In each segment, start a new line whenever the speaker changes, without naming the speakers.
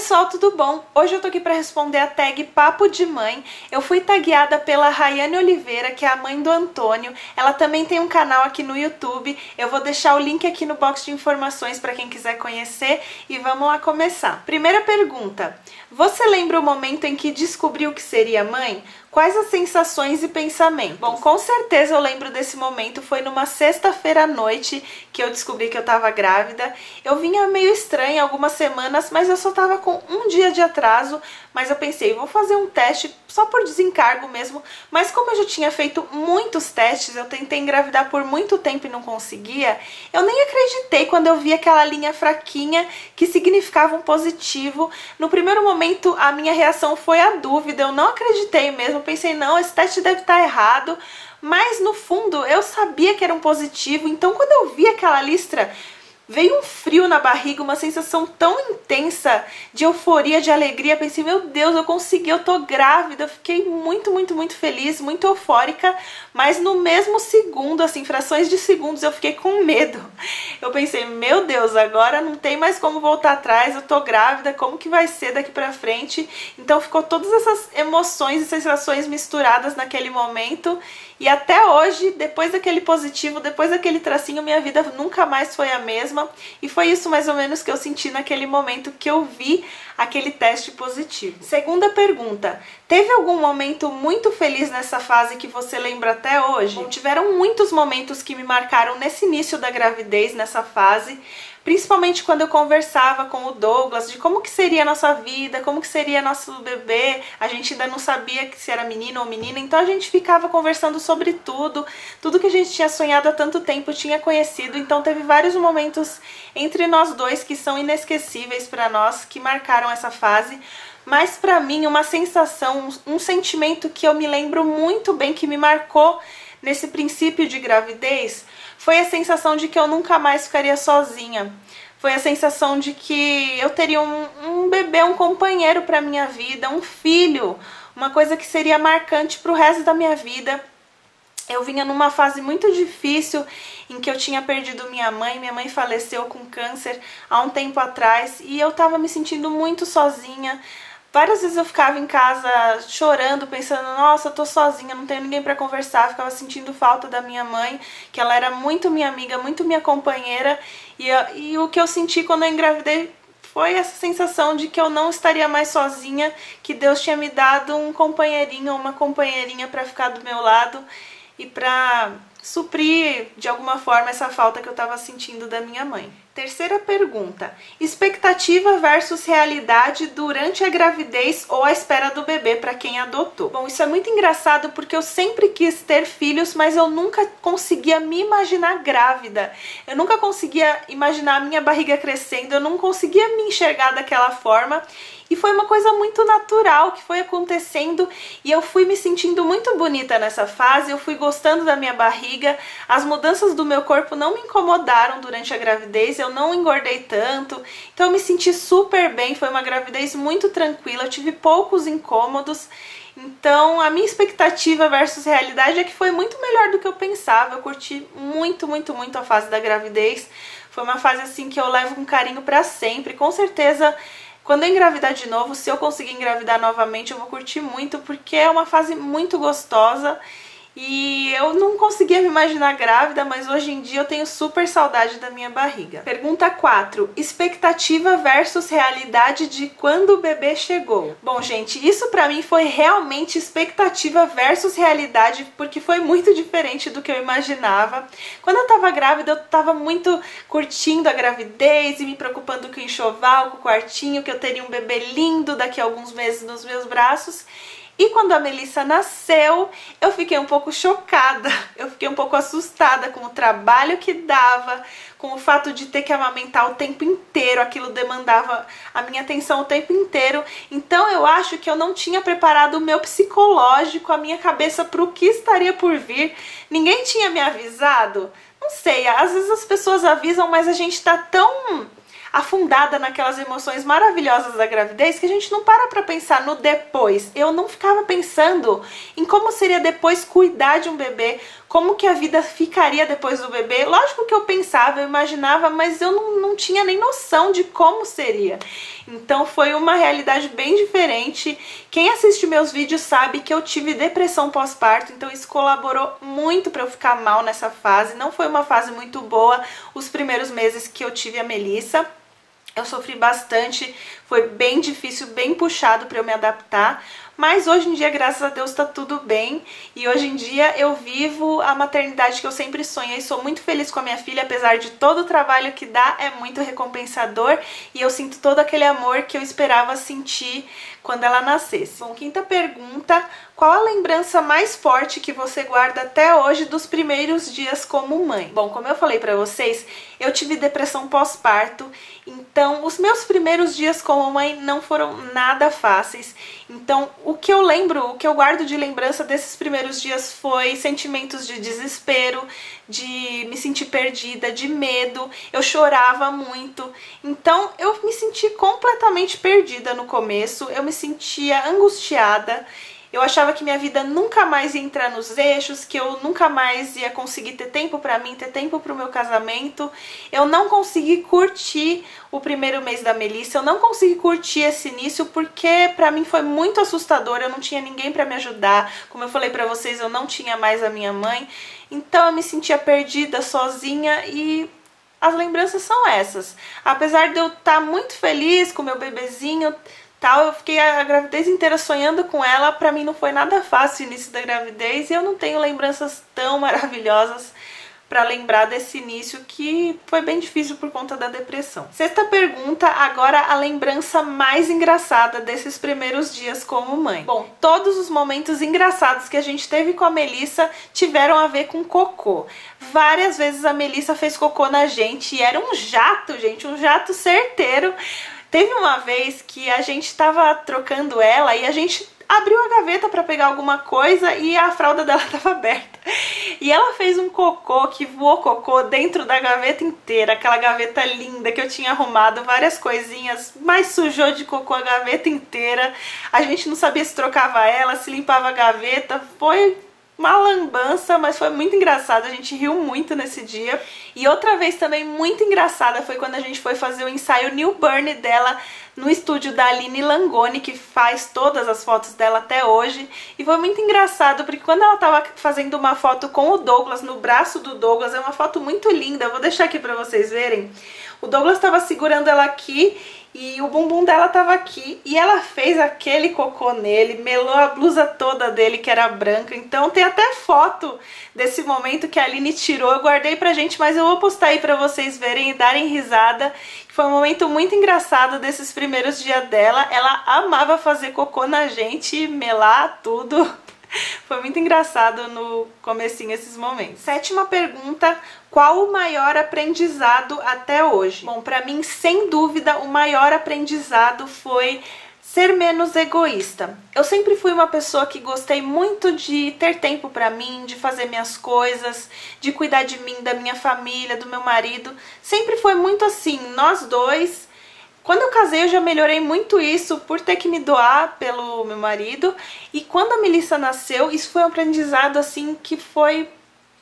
pessoal, tudo bom? Hoje eu tô aqui para responder a tag Papo de Mãe. Eu fui tagueada pela Rayane Oliveira, que é a mãe do Antônio. Ela também tem um canal aqui no YouTube. Eu vou deixar o link aqui no box de informações para quem quiser conhecer e vamos lá começar. Primeira pergunta: você lembra o momento em que descobriu que seria mãe? Quais as sensações e pensamentos? Bom, com certeza eu lembro desse momento. Foi numa sexta-feira à noite que eu descobri que eu tava grávida. Eu vinha meio estranha algumas semanas, mas eu só tava com um dia de atraso. Mas eu pensei, vou fazer um teste só por desencargo mesmo. Mas como eu já tinha feito muitos testes, eu tentei engravidar por muito tempo e não conseguia, eu nem acreditei quando eu vi aquela linha fraquinha que significava um positivo. No primeiro momento, a minha reação foi a dúvida. Eu não acreditei mesmo. Pensei, não, esse teste deve estar errado. Mas no fundo, eu sabia que era um positivo. Então, quando eu vi aquela listra, veio um frio na barriga, uma sensação tão intensa de euforia, de alegria. Pensei, meu Deus, eu consegui, eu tô grávida. Eu fiquei muito feliz, muito eufórica. Mas no mesmo segundo, assim, frações de segundos, eu fiquei com medo. Eu pensei, meu Deus, agora não tem mais como voltar atrás, eu tô grávida, como que vai ser daqui pra frente? Então ficou todas essas emoções e sensações misturadas naquele momento. E até hoje, depois daquele positivo, depois daquele tracinho, minha vida nunca mais foi a mesma. E foi isso mais ou menos que eu senti naquele momento que eu vi aquele teste positivo. Segunda pergunta: teve algum momento muito feliz nessa fase que você lembra até hoje? Bom, tiveram muitos momentos que me marcaram nesse início da gravidez, nessa fase. Principalmente quando eu conversava com o Douglas de como que seria a nossa vida, como que seria nosso bebê. A gente ainda não sabia se era menino ou menina, então a gente ficava conversando sobre tudo que a gente tinha sonhado há tanto tempo, tinha conhecido. Então teve vários momentos entre nós dois que são inesquecíveis para nós, que marcaram essa fase. Mas pra mim, uma sensação, um sentimento que eu me lembro muito bem, que me marcou nesse princípio de gravidez, foi a sensação de que eu nunca mais ficaria sozinha. Foi a sensação de que eu teria um bebê, um companheiro para minha vida, um filho, uma coisa que seria marcante para o resto da minha vida. Eu vinha numa fase muito difícil em que eu tinha perdido minha mãe faleceu com câncer há um tempo atrás e eu estava me sentindo muito sozinha. Várias vezes eu ficava em casa chorando, pensando, nossa, eu tô sozinha, não tenho ninguém pra conversar. Ficava sentindo falta da minha mãe, que ela era muito minha amiga, muito minha companheira. E o que eu senti quando eu engravidei foi essa sensação de que eu não estaria mais sozinha, que Deus tinha me dado um companheirinho ou uma companheirinha pra ficar do meu lado e pra suprir de alguma forma essa falta que eu estava sentindo da minha mãe. Terceira pergunta: expectativa versus realidade durante a gravidez ou a espera do bebê para quem adotou. Bom, isso é muito engraçado porque eu sempre quis ter filhos, mas eu nunca conseguia me imaginar grávida. Eu nunca conseguia imaginar a minha barriga crescendo, eu não conseguia me enxergar daquela forma. E foi uma coisa muito natural que foi acontecendo e eu fui me sentindo muito bonita nessa fase, eu fui gostando da minha barriga, as mudanças do meu corpo não me incomodaram durante a gravidez, eu não engordei tanto, então eu me senti super bem, foi uma gravidez muito tranquila, eu tive poucos incômodos. Então a minha expectativa versus realidade é que foi muito melhor do que eu pensava. Eu curti muito a fase da gravidez, foi uma fase assim que eu levo com carinho pra sempre, com certeza. Quando eu engravidar de novo, se eu conseguir engravidar novamente, eu vou curtir muito, porque é uma fase muito gostosa. E eu não conseguia me imaginar grávida, mas hoje em dia eu tenho super saudade da minha barriga. Pergunta 4. Expectativa versus realidade de quando o bebê chegou. Bom, gente, isso pra mim foi realmente expectativa versus realidade, porque foi muito diferente do que eu imaginava. Quando eu tava grávida, eu tava muito curtindo a gravidez e me preocupando com o enxoval, com o quartinho, que eu teria um bebê lindo daqui a alguns meses nos meus braços. E quando a Melissa nasceu, eu fiquei um pouco chocada, eu fiquei um pouco assustada com o trabalho que dava, com o fato de ter que amamentar o tempo inteiro, aquilo demandava a minha atenção o tempo inteiro. Então eu acho que eu não tinha preparado o meu psicológico, a minha cabeça para o que estaria por vir. Ninguém tinha me avisado? Não sei, às vezes as pessoas avisam, mas a gente tá tão afundada naquelas emoções maravilhosas da gravidez que a gente não para pra pensar no depois. Eu não ficava pensando em como seria depois cuidar de um bebê, como que a vida ficaria depois do bebê. Lógico que eu pensava, eu imaginava, mas eu não tinha nem noção de como seria. Então foi uma realidade bem diferente. Quem assiste meus vídeos sabe que eu tive depressão pós-parto, então isso colaborou muito para eu ficar mal nessa fase. Não foi uma fase muito boa os primeiros meses que eu tive a Melissa. Eu sofri bastante, foi bem difícil, bem puxado para eu me adaptar, mas hoje em dia, graças a Deus, tá tudo bem. E hoje em dia eu vivo a maternidade que eu sempre sonhei, sou muito feliz com a minha filha, apesar de todo o trabalho que dá, é muito recompensador e eu sinto todo aquele amor que eu esperava sentir quando ela nascesse. Bom, quinta pergunta: qual a lembrança mais forte que você guarda até hoje dos primeiros dias como mãe? Bom, como eu falei pra vocês, eu tive depressão pós-parto, então os meus primeiros dias como mãe não foram nada fáceis. Então o que eu lembro, o que eu guardo de lembrança desses primeiros dias foi sentimentos de desespero, de me sentir perdida, de medo. Eu chorava muito, então eu me senti completamente perdida no começo, eu me sentia angustiada. Eu achava que minha vida nunca mais ia entrar nos eixos, que eu nunca mais ia conseguir ter tempo pra mim, ter tempo pro meu casamento. Eu não consegui curtir o primeiro mês da Melissa, eu não consegui curtir esse início porque pra mim foi muito assustador, eu não tinha ninguém pra me ajudar. Como eu falei pra vocês, eu não tinha mais a minha mãe, então eu me sentia perdida, sozinha e as lembranças são essas. Apesar de eu estar muito feliz com o meu bebezinho, eu fiquei a gravidez inteira sonhando com ela, pra mim não foi nada fácil o início da gravidez e eu não tenho lembranças tão maravilhosas pra lembrar desse início que foi bem difícil por conta da depressão. Sexta pergunta, agora a lembrança mais engraçada desses primeiros dias como mãe. Bom, todos os momentos engraçados que a gente teve com a Melissa tiveram a ver com cocô. Várias vezes a Melissa fez cocô na gente e era um jato, gente, um jato certeiro. Teve uma vez que a gente tava trocando ela e a gente abriu a gaveta pra pegar alguma coisa e a fralda dela tava aberta. E ela fez um cocô que voou cocô dentro da gaveta inteira, aquela gaveta linda que eu tinha arrumado, várias coisinhas, mas sujou de cocô a gaveta inteira. A gente não sabia se trocava ela, se limpava a gaveta, foi uma lambança, mas foi muito engraçado, a gente riu muito nesse dia. E outra vez também muito engraçada foi quando a gente foi fazer o ensaio newborn dela no estúdio da Aline Langoni, que faz todas as fotos dela até hoje. E foi muito engraçado, porque quando ela tava fazendo uma foto com o Douglas, no braço do Douglas, é uma foto muito linda, eu vou deixar aqui pra vocês verem. O Douglas tava segurando ela aqui e o bumbum dela tava aqui e ela fez aquele cocô nele, melou a blusa toda dele que era branca. Então tem até foto desse momento que a Aline tirou, eu guardei pra gente, mas eu vou postar aí pra vocês verem e darem risada. Foi um momento muito engraçado desses primeiros dias dela, ela amava fazer cocô na gente, melar tudo. Foi muito engraçado no comecinho esses momentos. Sétima pergunta, qual o maior aprendizado até hoje? Bom, pra mim, sem dúvida, o maior aprendizado foi ser menos egoísta. Eu sempre fui uma pessoa que gostei muito de ter tempo pra mim, de fazer minhas coisas, de cuidar de mim, da minha família, do meu marido. Sempre foi muito assim, nós dois. Quando eu casei eu já melhorei muito isso por ter que me doar pelo meu marido. E quando a Melissa nasceu, isso foi um aprendizado assim que foi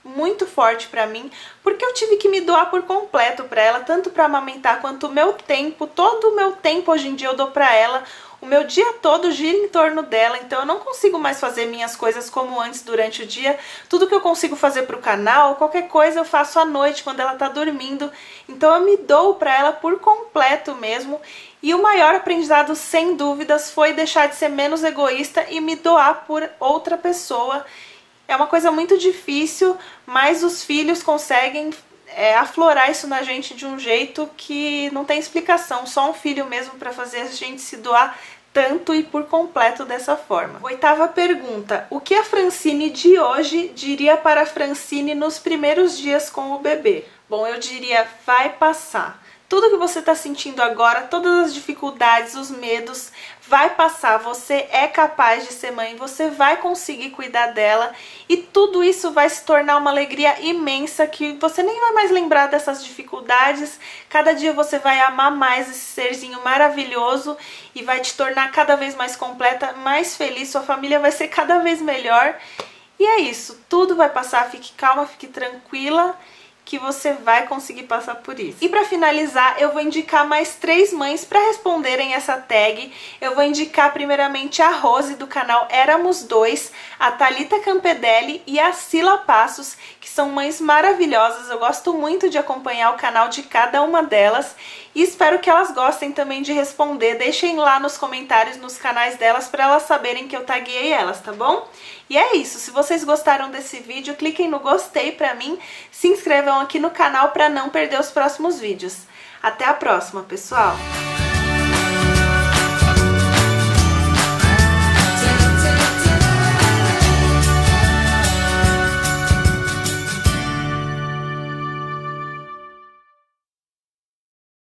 muito forte pra mim, porque eu tive que me doar por completo pra ela, tanto pra amamentar quanto o meu tempo, todo o meu tempo hoje em dia eu dou pra ela. O meu dia todo gira em torno dela, então eu não consigo mais fazer minhas coisas como antes durante o dia. Tudo que eu consigo fazer pro canal, qualquer coisa eu faço à noite quando ela tá dormindo. Então eu me dou pra ela por completo mesmo. E o maior aprendizado, sem dúvidas, foi deixar de ser menos egoísta e me doar por outra pessoa. É uma coisa muito difícil, mas os filhos conseguem aflorar isso na gente de um jeito que não tem explicação. Só um filho mesmo para fazer a gente se doar tanto e por completo dessa forma. Oitava pergunta, o que a Francine de hoje diria para a Francine nos primeiros dias com o bebê? Bom, eu diria, vai passar. Tudo que você está sentindo agora, todas as dificuldades, os medos, vai passar. Você é capaz de ser mãe, você vai conseguir cuidar dela e tudo isso vai se tornar uma alegria imensa que você nem vai mais lembrar dessas dificuldades. Cada dia você vai amar mais esse serzinho maravilhoso e vai te tornar cada vez mais completa, mais feliz, sua família vai ser cada vez melhor. E é isso, tudo vai passar, fique calma, fique tranquila, que você vai conseguir passar por isso. E para finalizar, eu vou indicar mais 3 mães para responderem essa tag. Eu vou indicar primeiramente a Rose do canal Éramos Dois, a Thalita Campedelli e a Sila Passos, que são mães maravilhosas. Eu gosto muito de acompanhar o canal de cada uma delas e espero que elas gostem também de responder. Deixem lá nos comentários nos canais delas para elas saberem que eu taguei elas, tá bom? E é isso, se vocês gostaram desse vídeo, cliquem no gostei pra mim, se inscrevam aqui no canal para não perder os próximos vídeos. Até a próxima, pessoal!